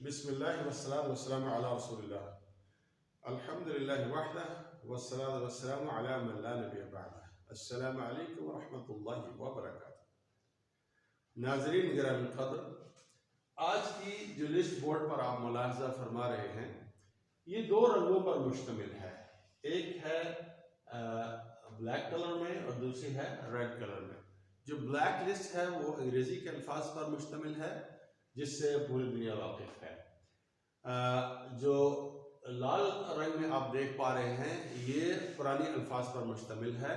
بسم الله والصلاة والسلام على رسول الله. الحمد لله وحده والصلاة والسلام على من لا نبي بعده. السلام علیکم ورحمۃ اللہ وبرکاتہ. ناظرین گرامی قدر، آج کی جو لسٹ بورڈ پر آپ ملاحظہ فرما رہے ہیں یہ دو رنگوں پر مشتمل ہے. ایک ہے بلیک کلر میں اور دوسری ہے ریڈ کلر میں. جو بلیک لسٹ ہے وہ انگریزی کے الفاظ پر مشتمل ہے جس سے پوری دنیا واقف ہے. جو لال رنگ میں آپ دیکھ پا رہے ہیں یہ پرانی الفاظ پر مشتمل ہے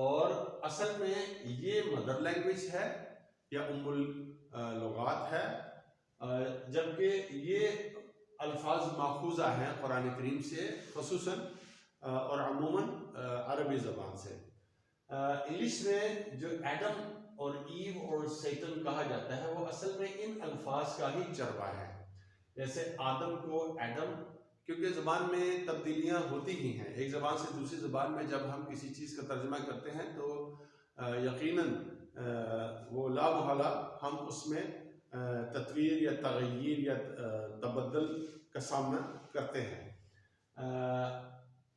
اور اصل میں یہ مدر لینگویج ہے یا ام اللغات ہے، جبکہ یہ الفاظ ماخوذہ ہیں قرآن کریم سے خصوصاً اور عموماً عربی زبان سے. انگلش میں جو ایڈم اور ایو اور سیٹن کہا جاتا ہے وہ اصل میں ان الفاظ کا ہی چربا ہے. جیسے آدم کو ایڈم، کیونکہ زبان میں تبدیلیاں ہوتی ہی ہیں. ایک زبان سے دوسری زبان میں جب ہم کسی چیز کا ترجمہ کرتے ہیں تو یقیناً وہ لا محالہ ہم اس میں تطویر یا تغیر یا تبدل کا سامنا کرتے ہیں.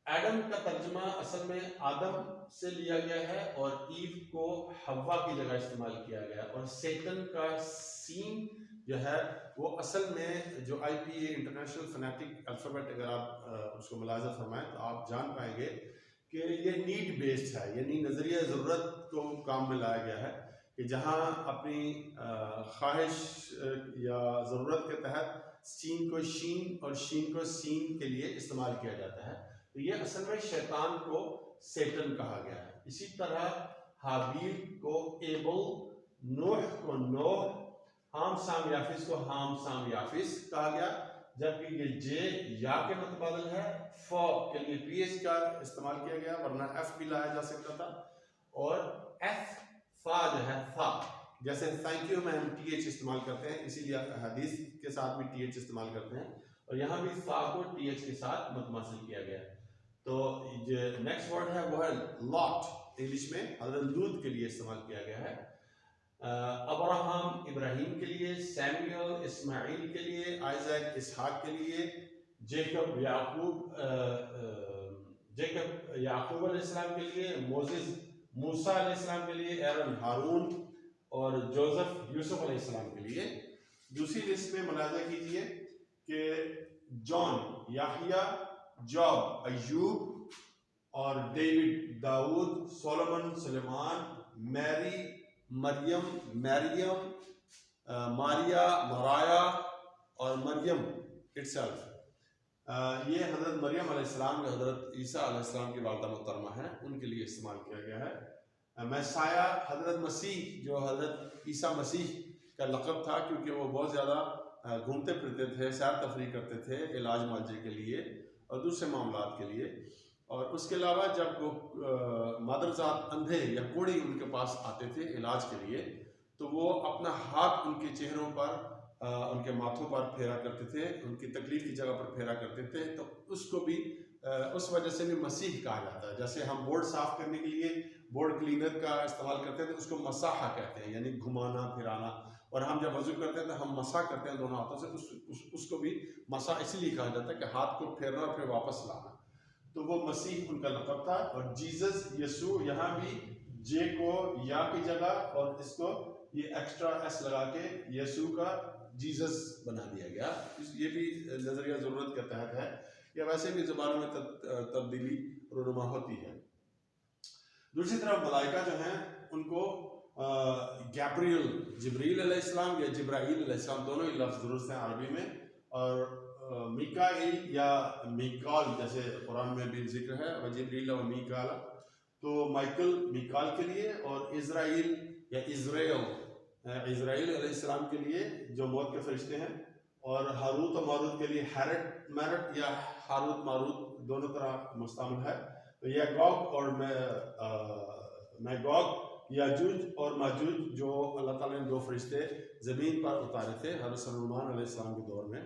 ایڈم کا ترجمہ اصل میں آدم سے لیا گیا ہے اور ایو کو حوا کی جگہ استعمال کیا گیا، اور سیٹن کا سین جو ہے وہ اصل میں جو IPA انٹرنیشنل فنیٹک الفابیٹ اگر آپ اس کو ملاحظہ فرمائیں تو آپ جان پائیں گے کہ یہ نیڈ بیسڈ ہے، یعنی نظریہ ضرورت کو کام میں لایا گیا ہے کہ جہاں اپنی خواہش یا ضرورت کے تحت سین کو شین اور شین کو سین کے لیے استعمال کیا جاتا ہے. تو یہ اصل میں شیطان کو سیٹن کہا گیا ہے. اسی طرح حابیل کو ایبل، نوح کو نوح، ہام سام یافس کو ہام سام یافس کہا گیا، جبکہ یہ جے یا کے متبادل ہے. فا کے لیے PH کا استعمال کیا گیا ورنہ F بھی لایا جا سکتا تھا، اور F فا جو ہے فا، جیسے تھینک یو میں ہم TH استعمال کرتے ہیں اسی لیے حدیث کے ساتھ بھی TH استعمال کرتے ہیں، اور یہاں بھی فا کو TH کے ساتھ متماثل کیا گیا. تو جو نیکسٹ ورڈ ہے وہ ہے لاٹ، انگلش میں حضرت لوط کے لیے استعمال کیا گیا ہے. ابراہم ابراہیم کے لیے، سیمیل اسماعیل کے لیے، آئزیک اسحاق کے لیے، جیکب یعقوب علیہ السلام کے لیے، موسیس موسیٰ علیہ السلام کے لیے، ایرن ہارون، اور جوزف یوسف علیہ السلام کے لیے. دوسری لسٹ میں ملاحظہ کیجئے کہ جان یحییٰ، جاب ایوب، اور ڈیوڈ داؤد، سولومن سلیمان، میری مریم مریم، ماریا مرایا، اور مریم اٹسیلف یہ حضرت مریم علیہ السلام جو حضرت عیسیٰ علیہ السلام کی والدہ محترمہ ہیں ان کے لیے استعمال کیا گیا ہے. میسایہ حضرت مسیح جو حضرت عیسیٰ مسیح کا لقب تھا کیونکہ وہ بہت زیادہ گھومتے پھرتے تھے، سیر تفریح کرتے تھے علاج معالجے کے لیے اور دوسرے معاملات کے لیے. اور اس کے علاوہ جب وہ مادرزاد اندھے یا کوڑی ان کے پاس آتے تھے علاج کے لیے تو وہ اپنا ہاتھ ان کے چہروں پر ان کے ماتھوں پر پھیرا کرتے تھے، ان کی تکلیف کی جگہ پر پھیرا کرتے تھے. تو اس کو بھی اس وجہ سے بھی مسیح کہا جاتا ہے. جیسے ہم بورڈ صاف کرنے کے لیے بورڈ کلینر کا استعمال کرتے ہیں تو اس کو مساحہ کہتے ہیں، یعنی گھمانا پھرانا. اور ہم جب وضو کرتے ہیں تو ہم مسح کرتے ہیں دونوں ہاتھوں سے، اس کو بھی مسح اسی لیے کہا جاتا ہے کہ ہاتھ کو پھیرنا اور پھر واپس لانا. تو وہ مسیح ان کا لقب تھا. اور جیزس یسوع، یہاں بھی جے کو یا کی جگہ اور اس کو یہ ایکسٹرا ایس لگا کے یسوع کا جیزس بنا دیا گیا. یہ بھی نظریہ ضرورت کے تحت ہے یا ویسے بھی زبانوں میں تبدیلی رونما ہوتی ہے. دوسری طرف ملائکہ جو ہیں ان کو گیبریل، جبریل علیہ السلام یا جبرائیل علیہ السلام دونوں ہی لفظ درست ہیں عربی میں، اور میکائیل یا میکال جیسے قرآن میں بھی ذکر ہے وجبریل و میکال، تو مائیکل میکال کے لیے، اور اسرائیل یا اسرائیل علیہ السلام کے لیے جو موت کے فرشتے ہیں، اور ہاروت و ماروت کے لیے میرٹ یا ہاروت ماروت دونوں طرح مستعمل ہے. تو یاگوگ اور میگوگ، یاجوج اور ماجوج جو اللہ تعالیٰ نے دو فرشتے زمین پر اتارے تھے حضرت سلیمان علیہ السلام کے دور میں،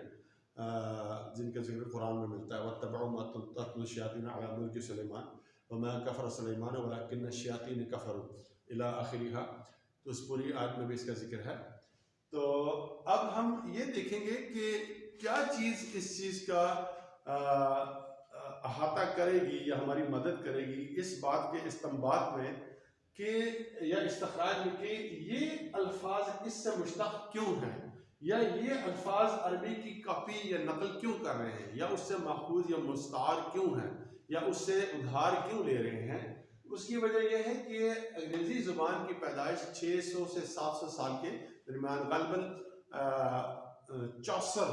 جن کا ذکر قرآن میں ملتا ہے. وَاتَّبَعُوا مَا تَتْلُو الشَّيَاطِينُ عَلَىٰ مُلْكِ سُلَيْمَانَ وَمَا كَفَرَ سُلَيْمَانُ وَلَٰكِنَّ الشَّيَاطِينَ كَفَرُوا إِلَىٰ آخِرِهَا. تو اس پوری آیت میں بھی اس کا ذکر ہے. تو اب ہم یہ دیکھیں گے کہ کیا چیز اس چیز کا احاطہ کرے گی یا ہماری مدد کرے گی اس بات کے استنباط میں کہ یا استخراج میں کہ یہ الفاظ اس سے مشتق کیوں ہیں، یا یہ الفاظ عربی کی کاپی یا نقل کیوں کر رہے ہیں، یا اس سے ماخوذ یا مستعار کیوں ہیں، یا اس سے ادھار کیوں لے رہے ہیں۔ اس کی وجہ یہ ہے کہ انگریزی زبان کی پیدائش 600 سے 700 سال کے درمیان غالباً چوسر،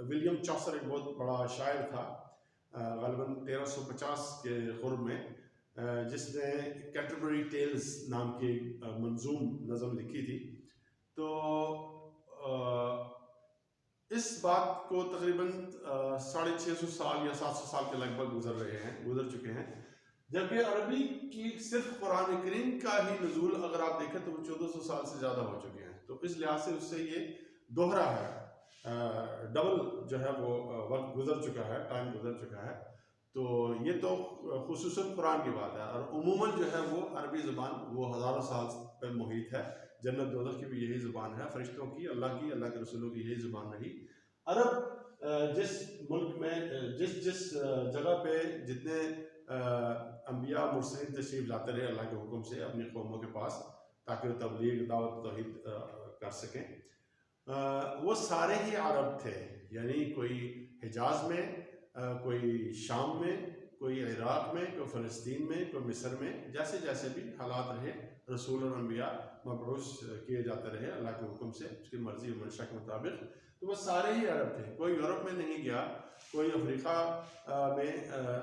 ولیم چوسر ایک بہت بڑا شاعر تھا، غالباً 1350 کے قرب میں، جس نے کینٹربری ٹیلز نام کی منظوم نظم لکھی تھی۔ تو اس بات کو تقریباً 650 سال یا 700 سال کے لگ بھگ گزر چکے ہیں، جبکہ عربی کی صرف قرآن کریم کا ہی نزول اگر آپ دیکھیں تو وہ 1400 سال سے زیادہ ہو چکے ہیں۔ تو اس لحاظ سے اس سے یہ دوہرا ہے، ڈبل جو ہے وہ وقت گزر چکا ہے، ٹائم گزر چکا ہے۔ تو یہ تو خصوصاً قرآن کی بات ہے، اور عموماً جو ہے وہ عربی زبان وہ ہزاروں سال پہ محیط ہے۔ جنت دوزخ کی بھی یہی زبان ہے، فرشتوں کی، اللہ کے رسولوں کی یہی زبان رہی۔ عرب جس ملک میں جس جگہ پہ جتنے انبیاء مرسلین تشریف لاتے رہے اللہ کے حکم سے اپنی قوموں کے پاس تاکہ وہ تبلیغ دعوت توحید کر سکیں، وہ سارے ہی عرب تھے، یعنی کوئی حجاز میں، کوئی شام میں، کوئی عراق میں، کوئی فلسطین میں، کوئی مصر میں، جیسے جیسے بھی حالات رہے، رسول اور انبیاء مبعوث کیے جاتے رہے اللہ کے حکم سے، اس کی مرضی و منشا کے مطابق، تو وہ سارے ہی عرب تھے۔ کوئی یورپ میں نہیں گیا، کوئی افریقہ میں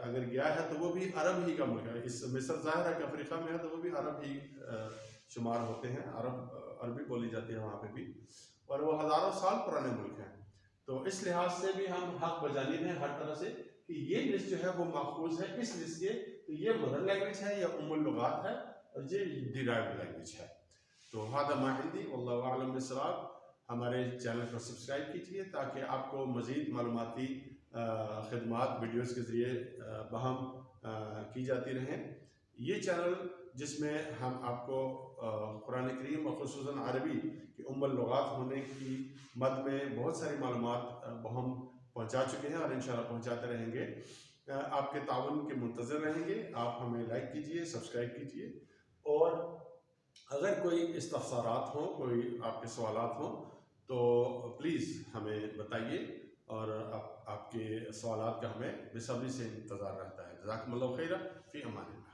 اگر گیا ہے تو وہ بھی عرب ہی کا ملک ہے۔ اس مصر ظاہر ہے کہ افریقہ میں ہے تو وہ بھی عرب ہی شمار ہوتے ہیں، عربی بولی جاتی ہے وہاں پہ بھی، اور وہ ہزاروں سال پرانے ملک ہیں۔ تو اس لحاظ سے بھی ہم حق بجانب ہیں ہر طرح سے کہ یہ لسٹ جو ہے وہ ماخوذ ہے اس لسٹ کے، تو یہ مدر لینگویج ہے یا ام اللغات ہے، اور یہ ڈیرائیوڈ لینگویج ہے۔ تو ھذا ما عندی واللہ اعلم بالصواب۔ ہمارے چینل کو سبسکرائب کیجیے تاکہ آپ کو مزید معلوماتی خدمات ویڈیوز کے ذریعے بہم کی جاتی رہیں۔ یہ چینل جس میں ہم آپ کو قرآن کریم اور خصوصاً عربی کی ام اللغات ہونے کی مد میں بہت ساری معلومات بہم پہنچا چکے ہیں اور انشاءاللہ پہنچاتے رہیں گے۔ آپ کے تعاون کے منتظر رہیں گے۔ آپ ہمیں لائک کیجیے، سبسکرائب کیجیے، اور اگر کوئی استفسارات ہوں، کوئی آپ کے سوالات ہوں تو پلیز ہمیں بتائیے، اور آپ کے سوالات کا ہمیں بے صبری سے انتظار رہتا ہے۔ جزاکم اللہ خیرا، فی امان اللہ۔